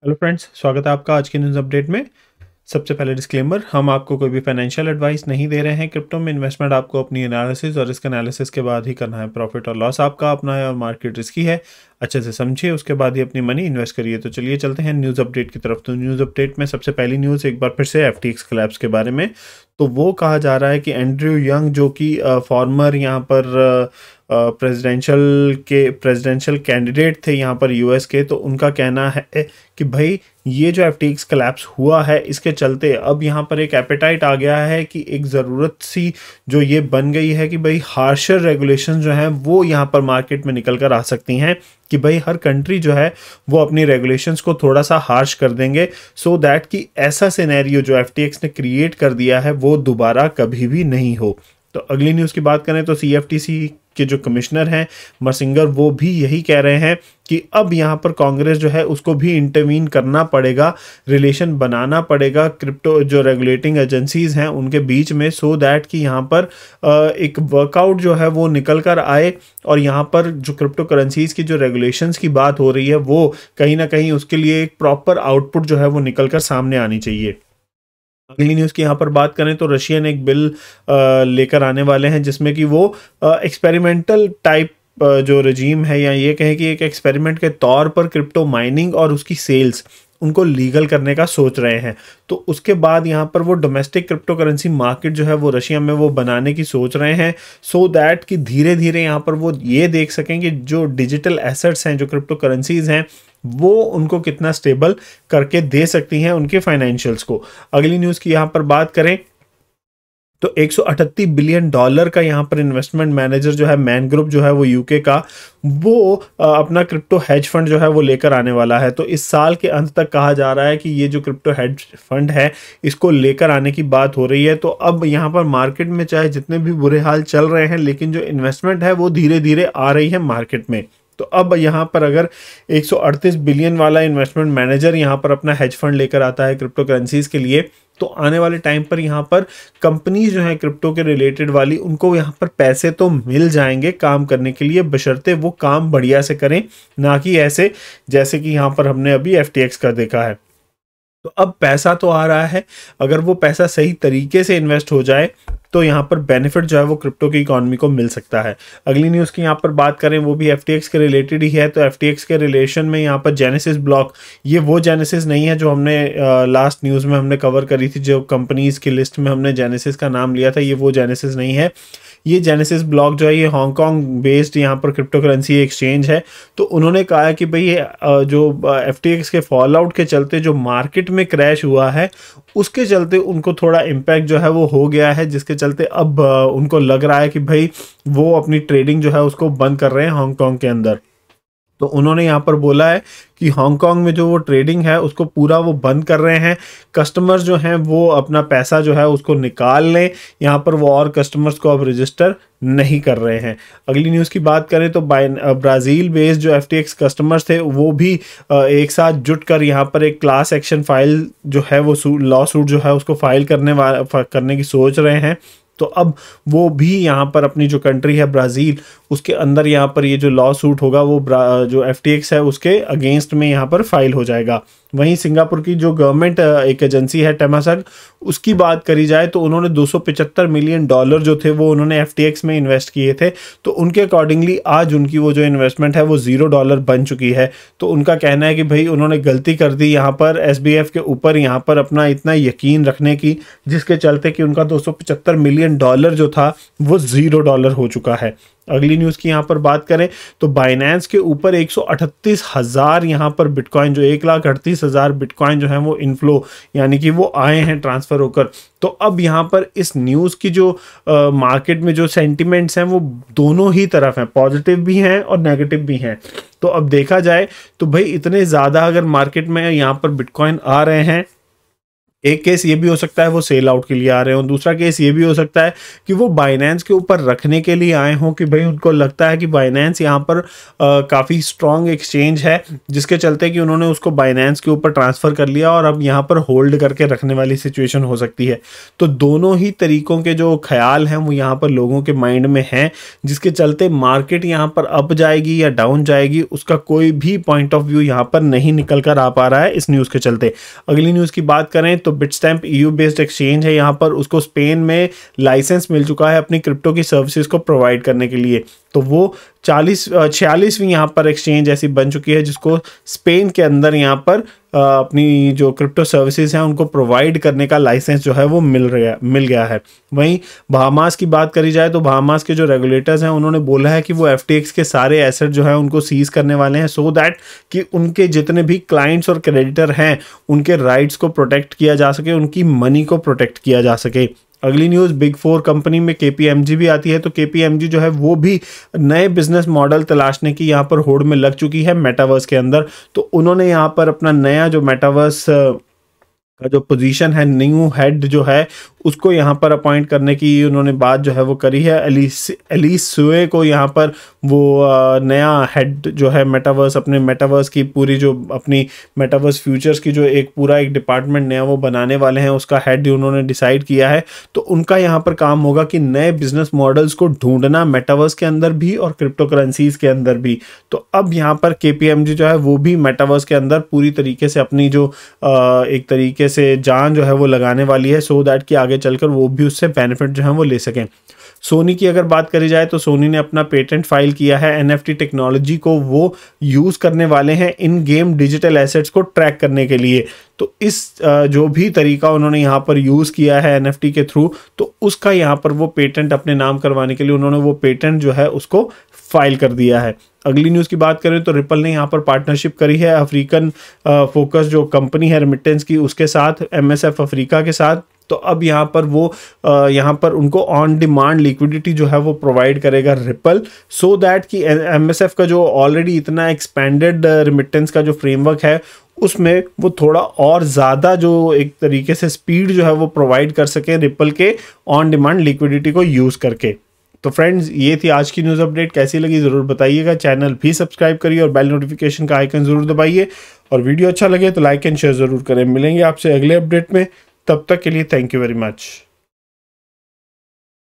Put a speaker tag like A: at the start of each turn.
A: Hello friends, स्वागत है आपका आज के न्यूज़ अपडेट में। सबसे पहले डिस्क्लेमर, हम आपको कोई भी फाइनेंशियल एडवाइस नहीं दे रहे हैं। क्रिप्टो में इन्वेस्टमेंट आपको अपनी एनालिसिस और रिस्क एनालिसिस के बाद ही करना है। प्रॉफिट और लॉस आपका अपना है और मार्केट रिस्की है। अच्छे से समझिए, उसके बाद ही अपनी मनी इन्वेस्ट करिए। तो चलिए चलते हैं न्यूज़ अपडेट की तरफ। तो न्यूज़ अपडेट में सबसे पहली न्यूज़ एक बार फिर से FTX कोलैप्स के बारे में। तो वो कहा जा रहा है कि एंड्रयू यंग जो कि फॉर्मर यहाँ पर प्रेसिडेंशियल कैंडिडेट थे यहाँ पर US के, तो उनका कहना है कि भाई ये जो FTX कोलैप्स हुआ है इसके चलते अब यहाँ पर एक एपेटाइट आ गया है कि एक ज़रूरत सी जो ये बन गई है कि भाई हार्शर रेगुलेशन जो हैं वो यहाँ पर मार्केट में निकल कर आ सकती हैं कि भाई हर कंट्री जो है वो अपनी रेगुलेशंस को थोड़ा सा हार्श कर देंगे, सो दैट कि ऐसा सिनेरियो जो FTX ने क्रिएट कर दिया है वो दोबारा कभी भी नहीं हो। तो अगली न्यूज़ की बात करें तो CFTC के जो कमिश्नर हैं मर्सिंगर, वो भी यही कह रहे हैं कि अब यहाँ पर कांग्रेस जो है उसको भी इंटरवीन करना पड़ेगा, रिलेशन बनाना पड़ेगा क्रिप्टो जो रेगुलेटिंग एजेंसीज हैं उनके बीच में, सो दैट कि यहाँ पर एक वर्कआउट जो है वो निकल कर आए और यहाँ पर जो क्रिप्टो करेंसीज की जो रेगुलेशंस की बात हो रही है वो कहीं ना कहीं उसके लिए एक प्रॉपर आउटपुट जो है वो निकल कर सामने आनी चाहिए। अगली न्यूज़ की यहाँ पर बात करें तो रशियन एक बिल लेकर आने वाले हैं जिसमें कि वो एक्सपेरिमेंटल टाइप जो रजीम है, या ये कहें कि एक एक्सपेरिमेंट के तौर पर क्रिप्टो माइनिंग और उसकी सेल्स उनको लीगल करने का सोच रहे हैं। तो उसके बाद यहाँ पर वो डोमेस्टिक क्रिप्टो करेंसी मार्केट जो है वो रशिया में वो बनाने की सोच रहे हैं, सो दैट कि धीरे धीरे यहाँ पर वो ये देख सकें कि जो डिजिटल एसेट्स हैं, जो क्रिप्टो करेंसीज हैं, वो उनको कितना स्टेबल करके दे सकती हैं उनके फाइनेंशियल्स को। अगली न्यूज़ की यहाँ पर बात करें तो $138 बिलियन का यहाँ पर इन्वेस्टमेंट मैनेजर जो है मैन ग्रुप जो है वो यूके का, वो अपना क्रिप्टो हेज फंड जो है वो लेकर आने वाला है। तो इस साल के अंत तक कहा जा रहा है कि ये जो क्रिप्टो हेज फंड है इसको लेकर आने की बात हो रही है। तो अब यहाँ पर मार्केट में चाहे जितने भी बुरे हाल चल रहे हैं, लेकिन जो इन्वेस्टमेंट है वो धीरे धीरे आ रही है मार्केट में। तो अब यहाँ पर अगर 138 बिलियन वाला इन्वेस्टमेंट मैनेजर यहाँ पर अपना हेज फंड लेकर आता है क्रिप्टो करेंसीज के लिए, तो आने वाले टाइम पर यहाँ पर कंपनीज जो है क्रिप्टो के रिलेटेड वाली, उनको यहाँ पर पैसे तो मिल जाएंगे काम करने के लिए, बशर्ते वो काम बढ़िया से करें, ना कि ऐसे जैसे कि यहाँ पर हमने अभी FTX का देखा है। तो अब पैसा तो आ रहा है, अगर वो पैसा सही तरीके से इन्वेस्ट हो जाए तो यहाँ पर बेनिफिट जो है वो क्रिप्टो की इकोनॉमी को मिल सकता है। अगली न्यूज़ की यहाँ पर बात करें, वो भी FTX के रिलेटेड ही है। तो FTX के रिलेशन में यहाँ पर जेनेसिस ब्लॉक, ये वो जेनेसिस नहीं है जो हमने लास्ट न्यूज़ में हमने कवर करी थी, जो कंपनीज की लिस्ट में हमने जेनेसिस का नाम लिया था, ये वो जेनेसिस नहीं है। ये जेनेसिस ब्लॉक जो है ये हांगकांग बेस्ड यहाँ पर क्रिप्टो करेंसी एक्सचेंज है। तो उन्होंने कहा कि भाई ये जो FTX के फॉल आउट के चलते जो मार्केट में क्रैश हुआ है उसके चलते उनको थोड़ा इम्पैक्ट जो है वो हो गया है, जिसके चलते अब उनको लग रहा है कि भाई वो अपनी ट्रेडिंग जो है उसको बंद कर रहे हैं हांगकांग के अंदर। तो उन्होंने यहाँ पर बोला है कि हांगकांग में जो वो ट्रेडिंग है उसको पूरा वो बंद कर रहे हैं। कस्टमर्स जो हैं वो अपना पैसा जो है उसको निकाल लें, यहाँ पर वो और कस्टमर्स को अब रजिस्टर नहीं कर रहे हैं। अगली न्यूज़ की बात करें तो ब्राज़ील बेस्ड जो FTX कस्टमर्स थे वो भी एक साथ जुट कर यहाँ पर एक क्लास एक्शन फाइल जो है वो लॉ सूट जो है उसको फाइल करने की सोच रहे हैं। तो अब वो भी यहाँ पर अपनी जो कंट्री है ब्राज़ील, उसके अंदर यहाँ पर ये जो लॉ सूट होगा वो जो FTX है उसके अगेंस्ट में यहाँ पर फाइल हो जाएगा। वहीं सिंगापुर की जो गवर्नमेंट एक एजेंसी है टेमासेक, उसकी बात करी जाए तो उन्होंने $275 मिलियन जो थे वो उन्होंने FTX में इन्वेस्ट किए थे। तो उनके अकॉर्डिंगली आज उनकी वो जो इन्वेस्टमेंट है वो $0 बन चुकी है। तो उनका कहना है कि भाई उन्होंने गलती कर दी यहाँ पर SBF के ऊपर यहाँ पर अपना इतना यकीन रखने की, जिसके चलते कि उनका $275 मिलियन जो था वो $0 हो चुका है। अगली न्यूज़ की यहाँ पर बात करें तो बाइनेंस के ऊपर 138,000 यहाँ पर बिटकॉइन, जो 1,38,000 बिटकॉइन जो है वो इनफ्लो यानी कि वो आए हैं ट्रांसफ़र होकर। तो अब यहाँ पर इस न्यूज़ की जो मार्केट में जो सेंटिमेंट्स हैं वो दोनों ही तरफ हैं, पॉजिटिव भी हैं और नेगेटिव भी हैं। तो अब देखा जाए तो भाई इतने ज़्यादा अगर मार्केट में यहाँ पर बिटकॉइन आ रहे हैं, एक केस ये भी हो सकता है वो सेल आउट के लिए आ रहे हो, दूसरा केस ये भी हो सकता है कि वो बाइनेंस के ऊपर रखने के लिए आए हों, कि भाई उनको लगता है कि बाइनेंस यहाँ पर काफ़ी स्ट्रॉन्ग एक्सचेंज है, जिसके चलते कि उन्होंने उसको बाइनेंस के ऊपर ट्रांसफ़र कर लिया और अब यहाँ पर होल्ड करके रखने वाली सिचुएशन हो सकती है। तो दोनों ही तरीकों के जो ख्याल हैं वो यहाँ पर लोगों के माइंड में हैं, जिसके चलते मार्केट यहाँ पर अप जाएगी या डाउन जाएगी उसका कोई भी पॉइंट ऑफ व्यू यहाँ पर नहीं निकल कर आ पा रहा है इस न्यूज़ के चलते। अगली न्यूज़ की बात करें तो बिटस्टैम्प EU बेस्ड एक्सचेंज है, यहाँ पर उसको स्पेन में लाइसेंस मिल चुका है अपनी क्रिप्टो की सर्विसेज को प्रोवाइड करने के लिए। तो वो 46वीं यहाँ पर एक्सचेंज ऐसी बन चुकी है जिसको स्पेन के अंदर यहाँ पर अपनी जो क्रिप्टो सर्विसेज हैं उनको प्रोवाइड करने का लाइसेंस जो है वो मिल गया है। वहीं बहामास की बात करी जाए तो बहामास के जो रेगुलेटर्स हैं उन्होंने बोला है कि वो FTX के सारे एसेट जो है उनको सीज करने वाले हैं, सो दैट कि उनके जितने भी क्लाइंट्स और क्रेडिटर हैं उनके राइट्स को प्रोटेक्ट किया जा सके, उनकी मनी को प्रोटेक्ट किया जा सके। अगली न्यूज़ बिग 4 कंपनी में KPMG भी आती है। तो KPMG जो है वो भी नए बिजनेस मॉडल तलाशने की यहाँ पर होड़ में लग चुकी है मेटावर्स के अंदर। तो उन्होंने यहाँ पर अपना नया जो मेटावर्स का जो पोजीशन है, न्यू हेड जो है उसको यहाँ पर अपॉइंट करने की उन्होंने बात जो है वो करी है। एलिस सुए को यहाँ पर वो नया हेड जो है मेटावर्स, अपने मेटावर्स की पूरी जो अपनी मेटावर्स फ्यूचर्स की जो एक पूरा एक डिपार्टमेंट नया वो बनाने वाले हैं, उसका हेड उन्होंने डिसाइड किया है। तो उनका यहाँ पर काम होगा कि नए बिजनेस मॉडल्स को ढूंढना मेटावर्स के अंदर भी और क्रिप्टो करेंसीज के अंदर भी। तो अब यहाँ पर KPMG जो है वो भी मेटावर्स के अंदर पूरी तरीके से अपनी जो एक तरीके से जान जो है वो लगाने वाली है, सो दैट कि आगे चलकर वो भी उससे बेनिफिट जो है वो ले सकें। सोनी की अगर बात करी जाए तो सोनी ने अपना पेटेंट फाइल किया है। NFT टेक्नोलॉजी को वो यूज़ करने वाले हैं इन गेम डिजिटल एसेट्स को ट्रैक करने के लिए। तो इस जो भी तरीका उन्होंने यहाँ पर यूज़ किया है NFT के थ्रू, तो उसका यहाँ पर वो पेटेंट अपने नाम करवाने के लिए उन्होंने वो पेटेंट जो है उसको फाइल कर दिया है। अगली न्यूज़ की बात करें तो रिपल ने यहाँ पर पार्टनरशिप करी है अफ्रीकन फोकस जो कंपनी है रेमिटेंस की, उसके साथ MSF अफ्रीका के साथ। तो अब यहाँ पर वो यहाँ पर उनको ऑन डिमांड लिक्विडिटी जो है वो प्रोवाइड करेगा रिपल, सो दैट कि MSF का जो ऑलरेडी इतना एक्सपेंडेड रेमिटेंस का जो फ्रेमवर्क है उसमें वो थोड़ा और ज़्यादा जो एक तरीके से स्पीड जो है वो प्रोवाइड कर सके रिपल के ऑन डिमांड लिक्विडिटी को यूज़ करके। तो फ्रेंड्स ये थी आज की न्यूज़ अपडेट, कैसी लगी ज़रूर बताइएगा। चैनल भी सब्सक्राइब करिए और बेल नोटिफिकेशन का आइकन ज़रूर दबाइए, और वीडियो अच्छा लगे तो लाइक एंड शेयर ज़रूर करें। मिलेंगे आपसे अगले अपडेट में, तब तक के लिए थैंक यू वेरी मच।